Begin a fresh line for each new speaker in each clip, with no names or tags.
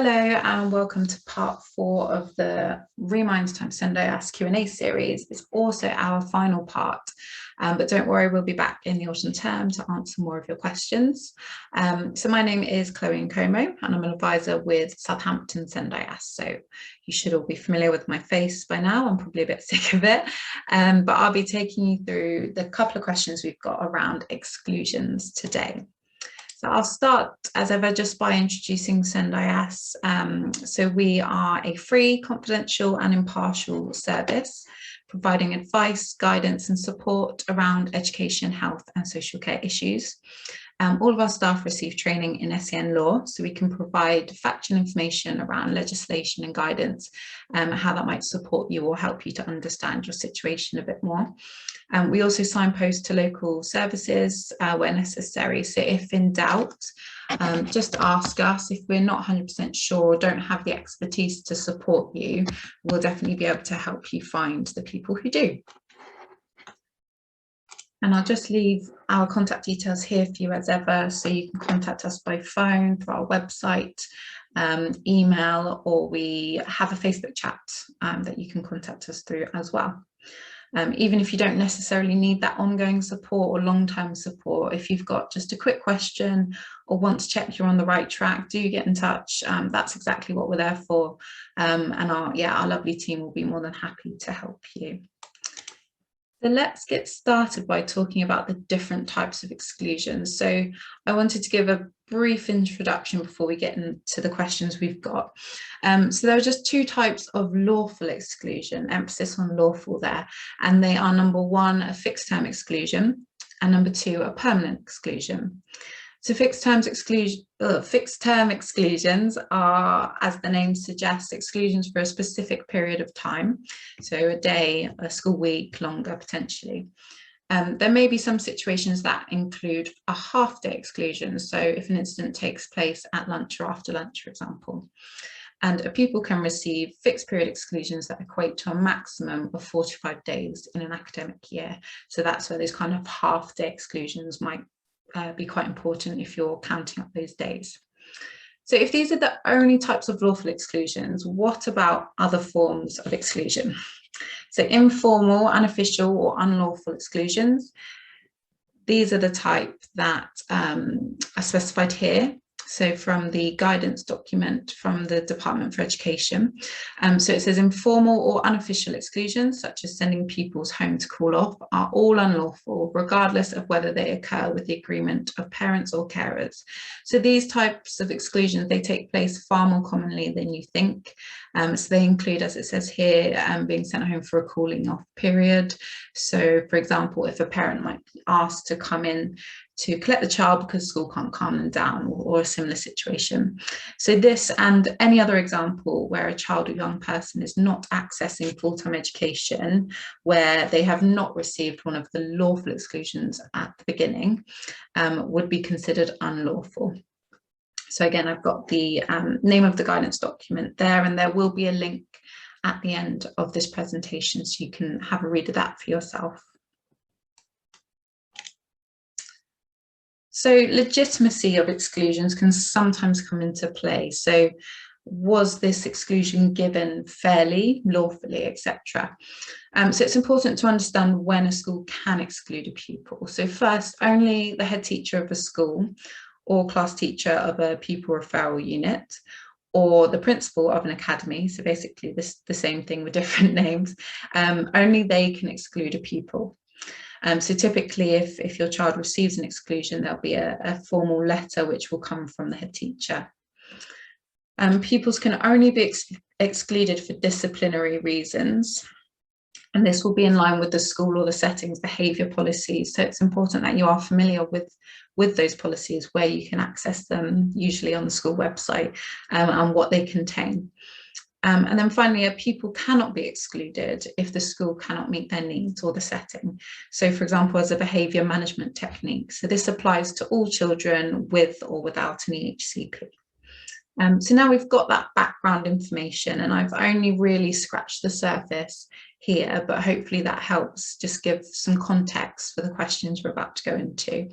Hello and welcome to part 4 of the Remind Time SENDIASS Q&A series. It's also our final part, but don't worry, we'll be back in the autumn term to answer more of your questions. So my name is Chloe Nkomo and I'm an advisor with Southampton SENDIASS. So you should all be familiar with my face by now. I'm probably a bit sick of it, but I'll be taking you through the couple of questions we've got around exclusions today. So I'll start, as ever, just by introducing SENDIASS. So we are a free, confidential and impartial service, providing advice, guidance and support around education, health and social care issues. All of our staff receive training in SEN law, so we can provide factual information around legislation and guidance, how that might support you or help you to understand your situation a bit more. We also signpost to local services where necessary. So if in doubt, just ask us. If we're not 100% sure or don't have the expertise to support you, we'll definitely be able to help you find the people who do. And I'll just leave our contact details here for you as ever, so you can contact us by phone, through our website, email, or we have a Facebook chat that you can contact us through as well. Even if you don't necessarily need that ongoing support or long-term support, if you've got just a quick question or want to check you're on the right track, do get in touch. That's exactly what we're there for. And our lovely team will be more than happy to help you. So let's get started by talking about the different types of exclusions. So I wanted to give a brief introduction before we get into the questions we've got. So there are just two types of lawful exclusion, emphasis on lawful there, and they are number one, a fixed term exclusion, and number two, a permanent exclusion. So fixed term exclusions are, as the name suggests, exclusions for a specific period of time. So a day, a school week, longer potentially. There may be some situations that include a half-day exclusion. So if an incident takes place at lunch or after lunch, for example. And a pupil can receive fixed period exclusions that equate to a maximum of 45 days in an academic year. So that's where those kind of half-day exclusions might be quite important if you're counting up those days. So if these are the only types of lawful exclusions, what about other forms of exclusion? So informal, unofficial or unlawful exclusions, these are the type that are specified here. So from the guidance document from the Department for Education. So it says informal or unofficial exclusions, such as sending pupils home to cool off, are all unlawful, regardless of whether they occur with the agreement of parents or carers. So these types of exclusions, they take place far more commonly than you think. So they include, as it says here, being sent home for a cooling off period. So for example, if a parent might be asked to come in to collect the child because school can't calm them down, or a similar situation. So this and any other example where a child or young person is not accessing full-time education, where they have not received one of the lawful exclusions at the beginning, would be considered unlawful. So again, I've got the name of the guidance document there, and there will be a link at the end of this presentation so you can have a read of that for yourself. So legitimacy of exclusions can sometimes come into play. So was this exclusion given fairly, lawfully, etc.? So it's important to understand when a school can exclude a pupil. So first, only the head teacher of a school or class teacher of a pupil referral unit, or the principal of an academy, so basically the same thing with different names, only they can exclude a pupil. So typically if your child receives an exclusion, there'll be a formal letter which will come from the head teacher. Pupils can only be excluded for disciplinary reasons, and this will be in line with the school or the setting's behaviour policies. So it's important that you are familiar with those policies, where you can access them, usually on the school website, and what they contain. And then finally, a pupil cannot be excluded if the school cannot meet their needs or the setting. So for example, as a behaviour management technique. So this applies to all children with or without an EHCP. So now we've got that background information, and I've only really scratched the surface here, but hopefully that helps just give some context for the questions we're about to go into.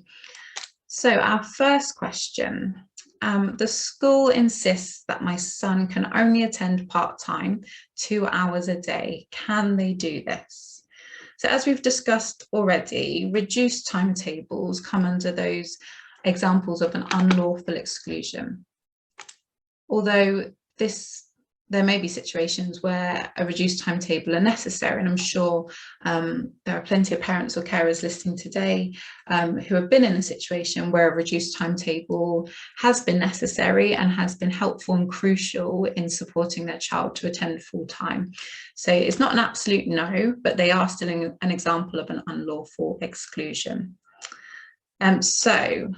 So our first question the school insists that my son can only attend part-time 2 hours a day. Can they do this? So as we've discussed already, reduced timetables come under those examples of an unlawful exclusion. Although there may be situations where a reduced timetable are necessary, and I'm sure there are plenty of parents or carers listening today who have been in a situation where a reduced timetable has been necessary and has been helpful and crucial in supporting their child to attend full time. So it's not an absolute no, but they are still an example of an unlawful exclusion. So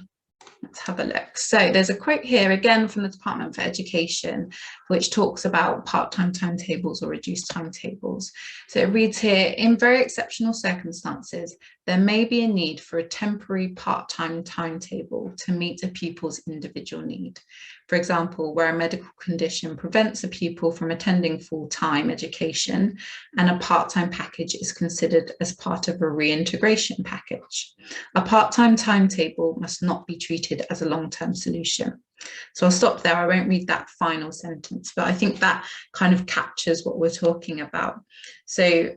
let's have a look. So there's a quote here again from the Department for Education, which talks about part-time timetables or reduced timetables. So it reads here, in very exceptional circumstances, there may be a need for a temporary part-time timetable to meet a pupil's individual need. For example, where a medical condition prevents a pupil from attending full-time education and a part-time package is considered as part of a reintegration package. A part-time timetable must not be treated as a long-term solution. So I'll stop there. I won't read that final sentence, but I think that kind of captures what we're talking about. So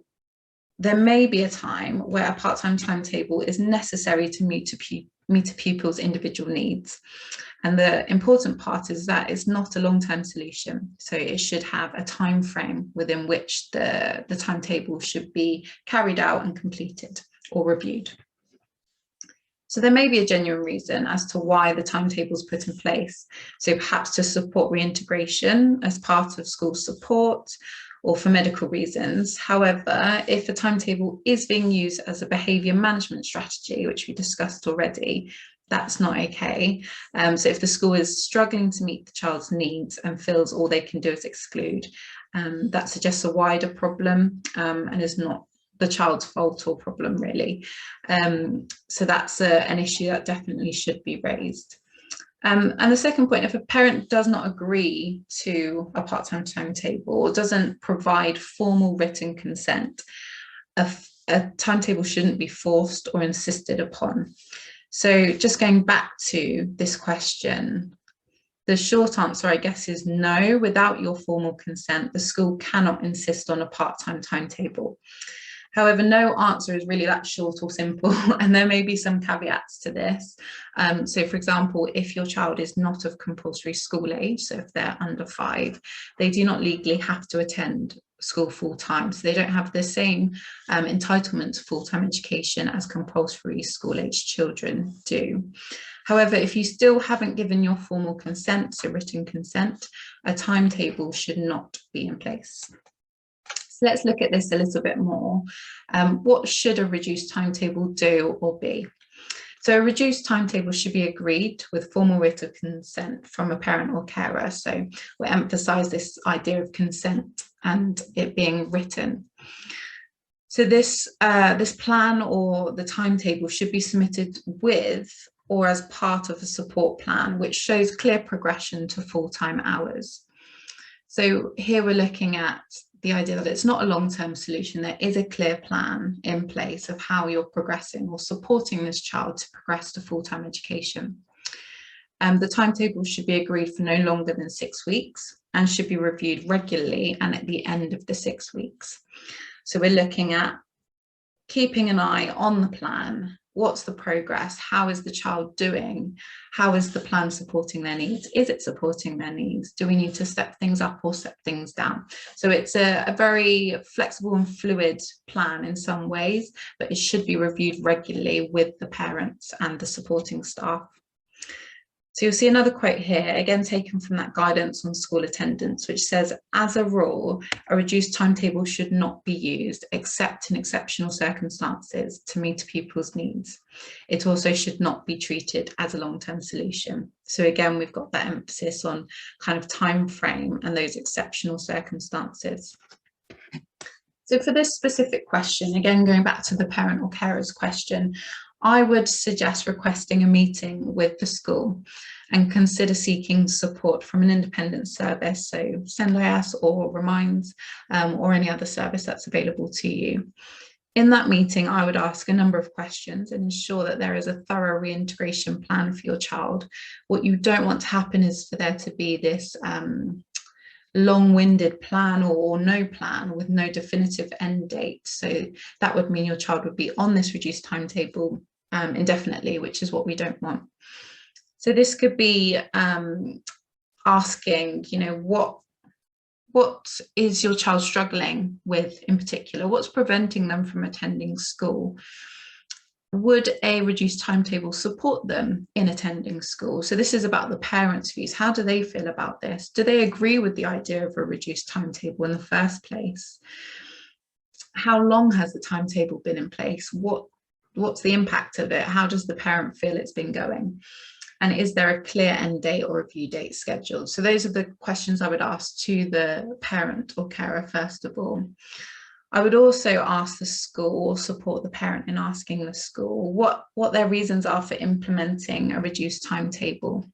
there may be a time where a part-time timetable is necessary to meet a pupil's individual needs. And the important part is that it's not a long-term solution. So it should have a time frame within which the timetable should be carried out and completed or reviewed. So there may be a genuine reason as to why the timetable is put in place. So perhaps to support reintegration as part of school support or for medical reasons. However, if a timetable is being used as a behaviour management strategy, which we discussed already, that's not okay. So if the school is struggling to meet the child's needs and feels all they can do is exclude, that suggests a wider problem and is not the child's fault or problem really. So that's an issue that definitely should be raised. And the second point, if a parent does not agree to a part-time timetable or doesn't provide formal written consent, a timetable shouldn't be forced or insisted upon. So just going back to this question, the short answer, I guess, is no. Without your formal consent, the school cannot insist on a part-time timetable. However, no answer is really that short or simple, and there may be some caveats to this. So, for example, if your child is not of compulsory school age, so if they're under 5, they do not legally have to attend school full-time, so they don't have the same entitlement to full-time education as compulsory school-age children do. However, if you still haven't given your formal consent, so written consent, a timetable should not be in place. So let's look at this a little bit more. What should a reduced timetable do or be? So a reduced timetable should be agreed with formal written consent from a parent or carer. So we'll emphasise this idea of consent and it being written. So this plan or the timetable should be submitted with or as part of a support plan, which shows clear progression to full-time hours. So here we're looking at the idea that it's not a long-term solution. There is a clear plan in place of how you're progressing or supporting this child to progress to full-time education. The timetable should be agreed for no longer than 6 weeks and should be reviewed regularly and at the end of the 6 weeks. So we're looking at keeping an eye on the plan. What's the progress? How is the child doing? How is the plan supporting their needs? Is it supporting their needs? Do we need to step things up or step things down? So it's a very flexible and fluid plan in some ways, but it should be reviewed regularly with the parents and the supporting staff. So you'll see another quote here, again taken from that guidance on school attendance, which says, as a rule, a reduced timetable should not be used except in exceptional circumstances to meet a pupil's needs. It also should not be treated as a long-term solution. So again, we've got that emphasis on kind of time frame and those exceptional circumstances. So for this specific question, again, going back to the parent or carer's question, I would suggest requesting a meeting with the school and consider seeking support from an independent service, so SENDIASS or Reminds, or any other service that's available to you. In that meeting, I would ask a number of questions and ensure that there is a thorough reintegration plan for your child. What you don't want to happen is for there to be this long-winded plan or no plan with no definitive end date. So that would mean your child would be on this reduced timetable indefinitely, which is what we don't want. So this could be asking, you know, what is your child struggling with in particular? What's preventing them from attending school? Would a reduced timetable support them in attending school? So this is about the parents' views. How do they feel about this? Do they agree with the idea of a reduced timetable in the first place? How long has the timetable been in place? What's the impact of it? How does the parent feel it's been going? And is there a clear end date or review date scheduled? So those are the questions I would ask to the parent or carer first of all. I would also ask the school, or support the parent in asking the school what their reasons are for implementing a reduced timetable.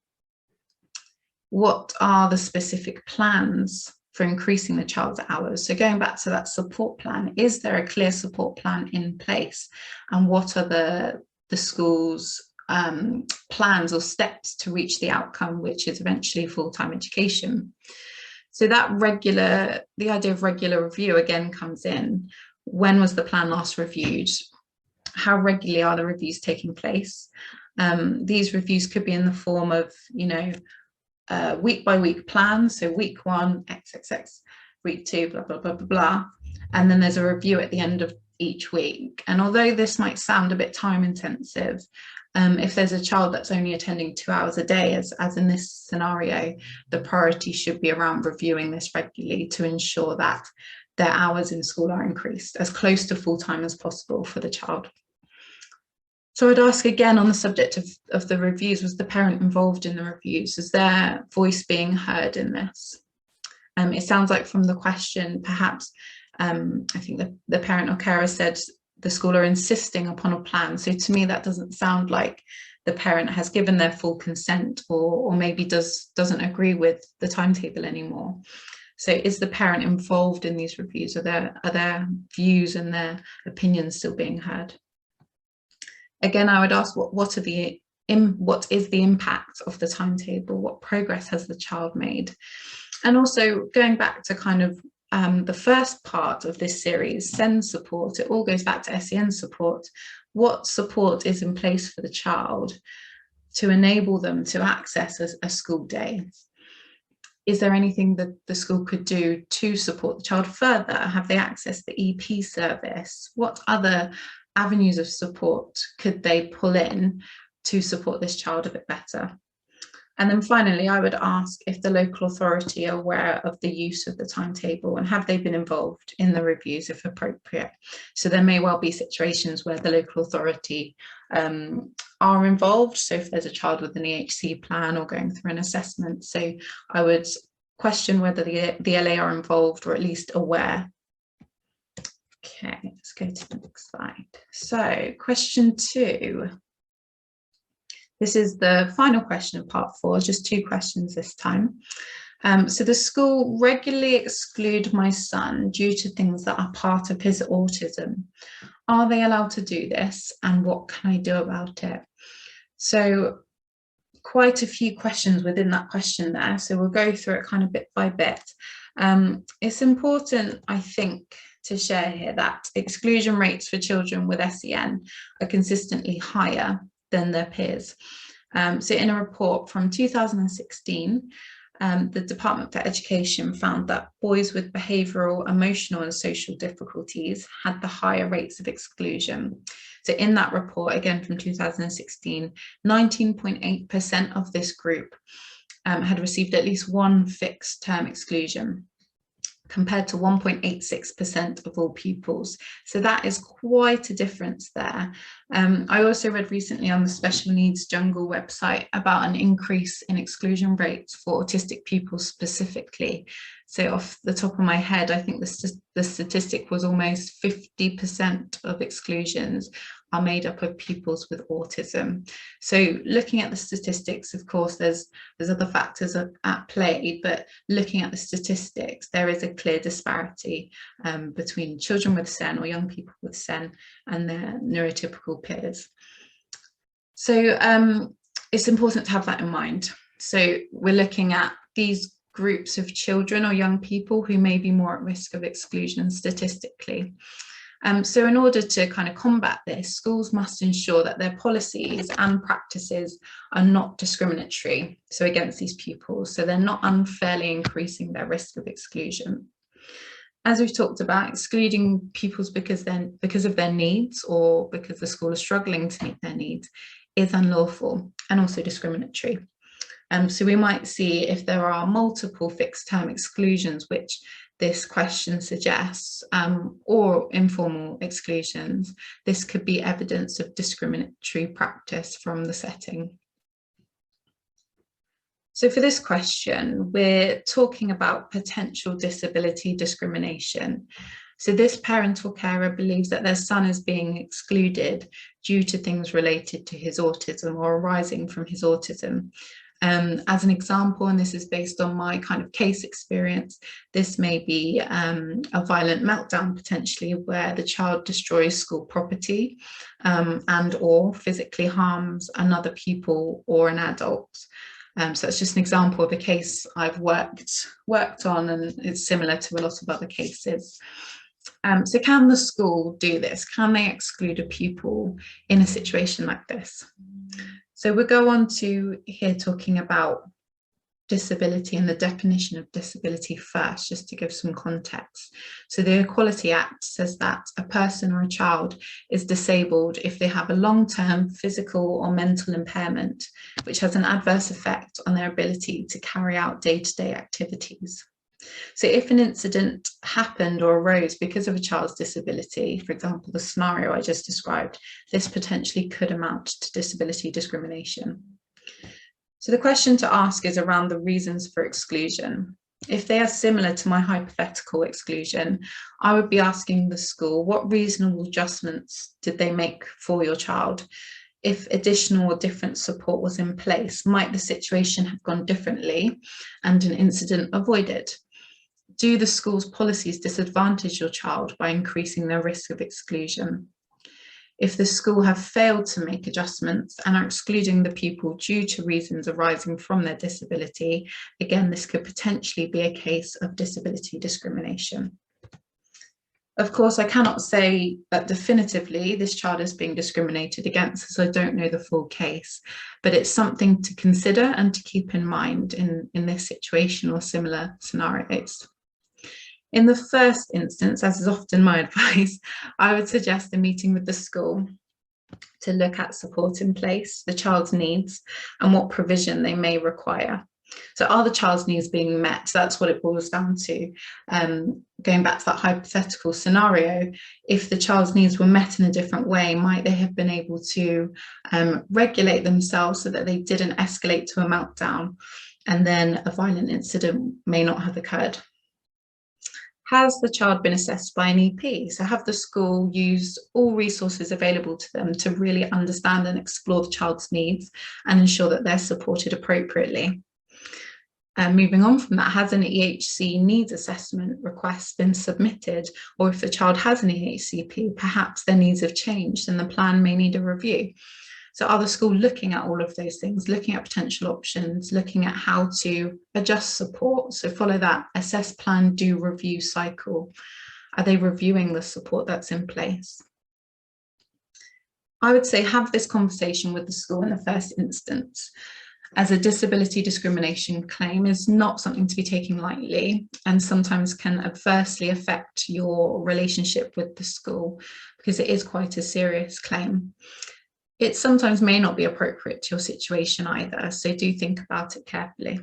What are the specific plans for increasing the child's hours? So going back to that support plan, is there a clear support plan in place? And what are the school's plans or steps to reach the outcome, which is eventually full-time education? So that the idea of regular review again comes in. When was the plan last reviewed? How regularly are the reviews taking place? These reviews could be in the form of, you know, week by week plans. So week 1, XXX, week 2, blah, blah, blah, blah, blah. And then there's a review at the end of each week. And although this might sound a bit time intensive, if there's a child that's only attending 2 hours a day, as in this scenario, the priority should be around reviewing this regularly to ensure that their hours in school are increased as close to full-time as possible for the child. So I'd ask again on the subject of the reviews, was the parent involved in the reviews? Is their voice being heard in this? It sounds like from the question, perhaps, I think the parent or carer said the school are insisting upon a plan. So to me, that doesn't sound like the parent has given their full consent or maybe doesn't agree with the timetable anymore. So is the parent involved in these reviews? Are their views and their opinions still being heard? Again, I would ask what is the impact of the timetable? What progress has the child made? And also going back to kind of the first part of this series, SEND support, it all goes back to SEN support. What support is in place for the child to enable them to access a school day? Is there anything that the school could do to support the child further? Have they accessed the EP service? What other avenues of support could they pull in to support this child a bit better? And then finally, I would ask if the local authority are aware of the use of the timetable and have they been involved in the reviews if appropriate. So there may well be situations where the local authority are involved. So if there's a child with an EHC plan or going through an assessment, so I would question whether the LA are involved or at least aware. Okay, let's go to the next slide. So question 2. This is the final question of part 4, just 2 questions this time. So the school regularly exclude my son due to things that are part of his autism. Are they allowed to do this and what can I do about it? So quite a few questions within that question there. So we'll go through it kind of bit by bit. It's important, I think, to share here that exclusion rates for children with SEN are consistently higher than their peers. So in a report from 2016, the Department for Education found that boys with behavioural, emotional and social difficulties had the higher rates of exclusion. So in that report, again from 2016, 19.8% of this group had received at least one fixed term exclusion, compared to 1.86% of all pupils. So that is quite a difference there. I also read recently on the Special Needs Jungle website about an increase in exclusion rates for autistic pupils specifically. So off the top of my head, I think the statistic was almost 50% of exclusions are made up of pupils with autism. So looking at the statistics, of course, there's other factors at play, but looking at the statistics, there is a clear disparity between children with SEN or young people with SEN and their neurotypical peers. So it's important to have that in mind. So we're looking at these groups of children or young people who may be more at risk of exclusion statistically. So in order to kind of combat this, schools must ensure that their policies and practices are not discriminatory, so against these pupils, so they're not unfairly increasing their risk of exclusion. As we've talked about, excluding pupils because of their needs or because the school is struggling to meet their needs is unlawful and also discriminatory. So we might see if there are multiple fixed term exclusions, which this question suggests, or informal exclusions, this could be evidence of discriminatory practice from the setting. So for this question, we're talking about potential disability discrimination. So this parental carer believes that their son is being excluded due to things related to his autism or arising from his autism. As an example, and this is based on my kind of case experience, this may be a violent meltdown potentially where the child destroys school property and or physically harms another pupil or an adult. So it's just an example of a case I've worked on, and it's similar to a lot of other cases. So can the school do this? Can they exclude a pupil in a situation like this? So we'll go on to here talking about disability and the definition of disability first, just to give some context. So the Equality Act says that a person or a child is disabled if they have a long-term physical or mental impairment, which has an adverse effect on their ability to carry out day-to-day activities. So if an incident happened or arose because of a child's disability, for example, the scenario I just described, this potentially could amount to disability discrimination. So the question to ask is around the reasons for exclusion. If they are similar to my hypothetical exclusion, I would be asking the school, what reasonable adjustments did they make for your child? If additional or different support was in place, might the situation have gone differently and an incident avoided? Do the school's policies disadvantage your child by increasing their risk of exclusion? If the school have failed to make adjustments and are excluding the pupil due to reasons arising from their disability, again, this could potentially be a case of disability discrimination. Of course, I cannot say that definitively this child is being discriminated against, as I don't know the full case, but it's something to consider and to keep in mind in this situation or similar scenarios. In the first instance, as is often my advice, I would suggest a meeting with the school to look at support in place, the child's needs, and what provision they may require. So are the child's needs being met? That's what it boils down to. Going back to that hypothetical scenario, if the child's needs were met in a different way, might they have been able to regulate themselves so that they didn't escalate to a meltdown, and then a violent incident may not have occurred? Has the child been assessed by an EP? So have the school used all resources available to them to really understand and explore the child's needs and ensure that they're supported appropriately? Moving on from that, has an EHC needs assessment request been submitted? Or if the child has an EHCP, perhaps their needs have changed and the plan may need a review. So are the school looking at all of those things, looking at potential options, looking at how to adjust support? So follow that assess, plan, do, review cycle. Are they reviewing the support that's in place? I would say have this conversation with the school in the first instance, as a disability discrimination claim is not something to be taken lightly and sometimes can adversely affect your relationship with the school because it is quite a serious claim. It sometimes may not be appropriate to your situation either, so do think about it carefully.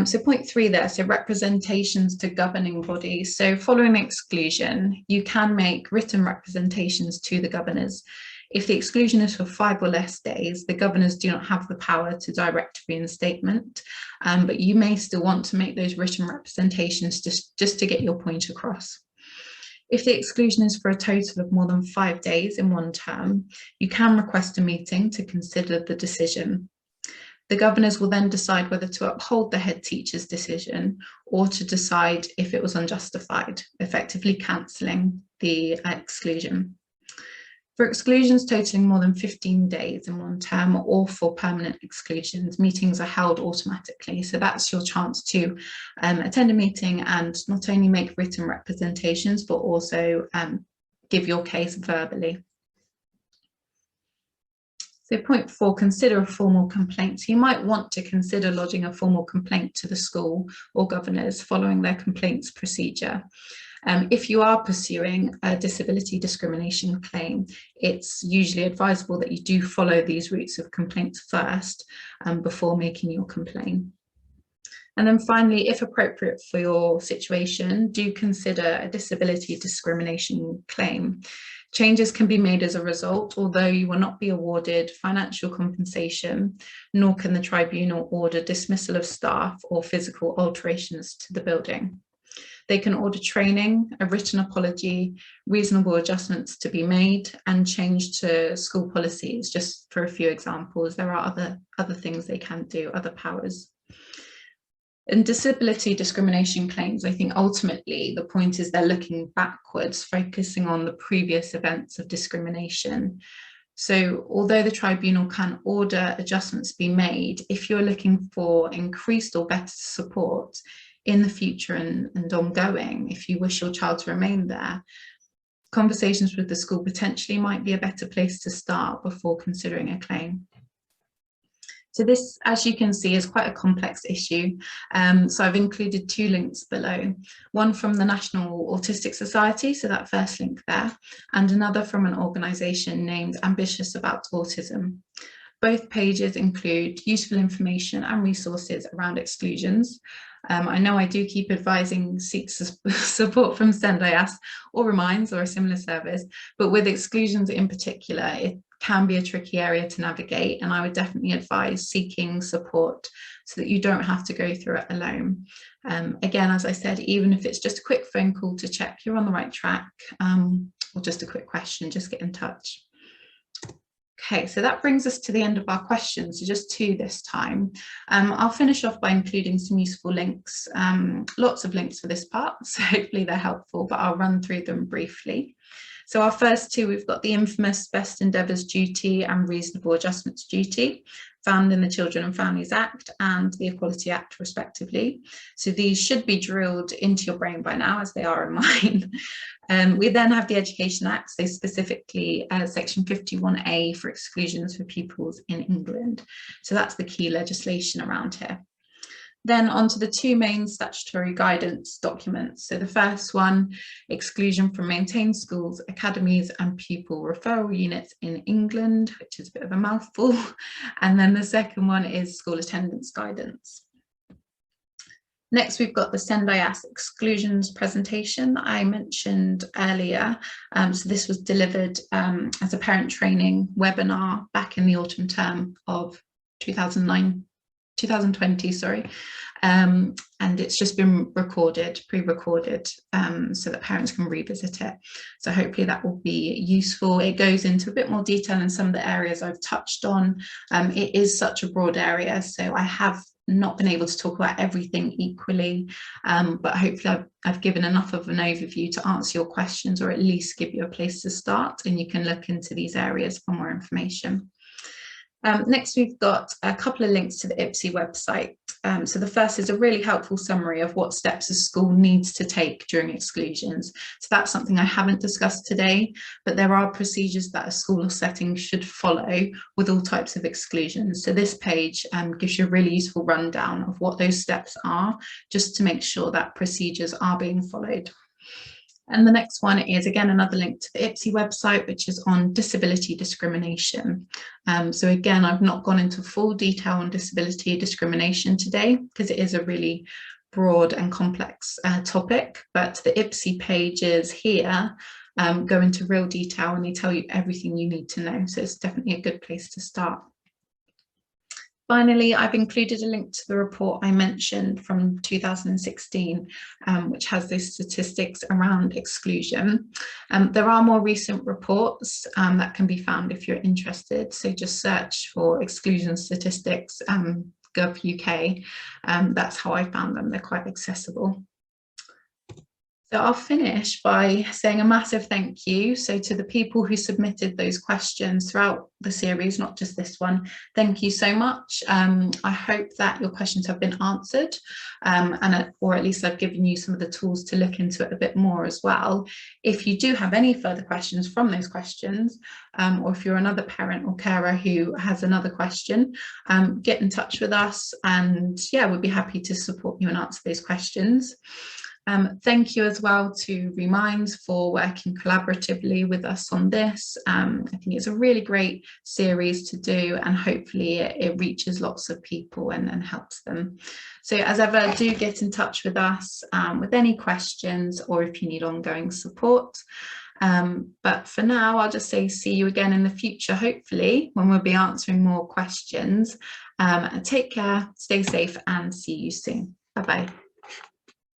So point 3 there, so representations to governing bodies. So following exclusion, you can make written representations to the governors. If the exclusion is for 5 or less days, the governors do not have the power to direct reinstatement, but you may still want to make those written representations just to get your point across. If the exclusion is for a total of more than 5 days in one term, you can request a meeting to consider the decision. The governors will then decide whether to uphold the head teacher's decision or to decide if it was unjustified, effectively cancelling the exclusion. For exclusions totaling more than 15 days in one term or for permanent exclusions, meetings are held automatically. So that's your chance to attend a meeting and not only make written representations, but also give your case verbally. So point 4, consider a formal complaint. So you might want to consider lodging a formal complaint to the school or governors following their complaints procedure. If you are pursuing a disability discrimination claim, it's usually advisable that you do follow these routes of complaints first before making your complaint. And then finally, if appropriate for your situation, do consider a disability discrimination claim. Changes can be made as a result, although you will not be awarded financial compensation, nor can the tribunal order dismissal of staff or physical alterations to the building. They can order training, a written apology, reasonable adjustments to be made, and change to school policies, just for a few examples. There are other things they can do, other powers. In disability discrimination claims, I think ultimately the point is they're looking backwards, focusing on the previous events of discrimination. So although the tribunal can order adjustments be made, if you're looking for increased or better support in the future and ongoing, if you wish your child to remain there, conversations with the school potentially might be a better place to start before considering a claim. So this, as you can see, is quite a complex issue. So I've included 2 links below, one from the National Autistic Society, so that first link there, and another from an organisation named Ambitious About Autism. Both pages include useful information and resources around exclusions. I know I do keep advising seek support from SENDIASS or Reminds or a similar service, but with exclusions in particular, it can be a tricky area to navigate, and I would definitely advise seeking support so that you don't have to go through it alone. Again, as I said, even if it's just a quick phone call to check you're on the right track, or just a quick question, just get in touch. Okay, so that brings us to the end of our questions, so just 2 this time. I'll finish off by including some useful links, lots of links for this part, so hopefully they're helpful, but I'll run through them briefly. So our first 2, we've got the infamous Best Endeavours Duty and Reasonable Adjustments Duty, found in the Children and Families Act and the Equality Act, respectively. So these should be drilled into your brain by now, as they are in mine. We then have the Education Act, so specifically Section 51A for exclusions for pupils in England. So that's the key legislation around here. Then onto the 2 main statutory guidance documents. So the first one, exclusion from maintained schools, academies and pupil referral units in England, which is a bit of a mouthful. And then the second one is school attendance guidance. Next, we've got the SENDIASS exclusions presentation that I mentioned earlier. So this was delivered as a parent training webinar back in the autumn term of 2020, sorry, and it's just been recorded, pre-recorded, so that parents can revisit it. So hopefully that will be useful. It goes into a bit more detail in some of the areas I've touched on. It is such a broad area, so I have not been able to talk about everything equally, but hopefully I've given enough of an overview to answer your questions, or at least give you a place to start, and you can look into these areas for more information. Next, we've got a couple of links to the IPSI website. So the first is a really helpful summary of what steps a school needs to take during exclusions. So that's something I haven't discussed today, but there are procedures that a school or setting should follow with all types of exclusions. So this page gives you a really useful rundown of what those steps are, just to make sure that procedures are being followed. And the next one is, again, another link to the IPSI website, which is on disability discrimination. So again, I've not gone into full detail on disability discrimination today, because it is a really broad and complex topic, but the IPSI pages here go into real detail, and they tell you everything you need to know. So it's definitely a good place to start. Finally, I've included a link to the report I mentioned from 2016, which has those statistics around exclusion. There are more recent reports that can be found if you're interested. So just search for exclusion statistics, Gov UK. That's how I found them. They're quite accessible. So I'll finish by saying a massive thank you. So to the people who submitted those questions throughout the series, not just this one, thank you so much. I hope that your questions have been answered, or at least I've given you some of the tools to look into it a bit more as well. If you do have any further questions from those questions, or if you're another parent or carer who has another question, get in touch with us, and yeah, we'd be happy to support you and answer those questions. Thank you as well to Reminds for working collaboratively with us on this. I think it's a really great series to do, and hopefully it reaches lots of people and helps them. So as ever, do get in touch with us with any questions or if you need ongoing support. But for now, I'll just say see you again in the future, hopefully, when we'll be answering more questions. Take care, stay safe, and see you soon. Bye-bye.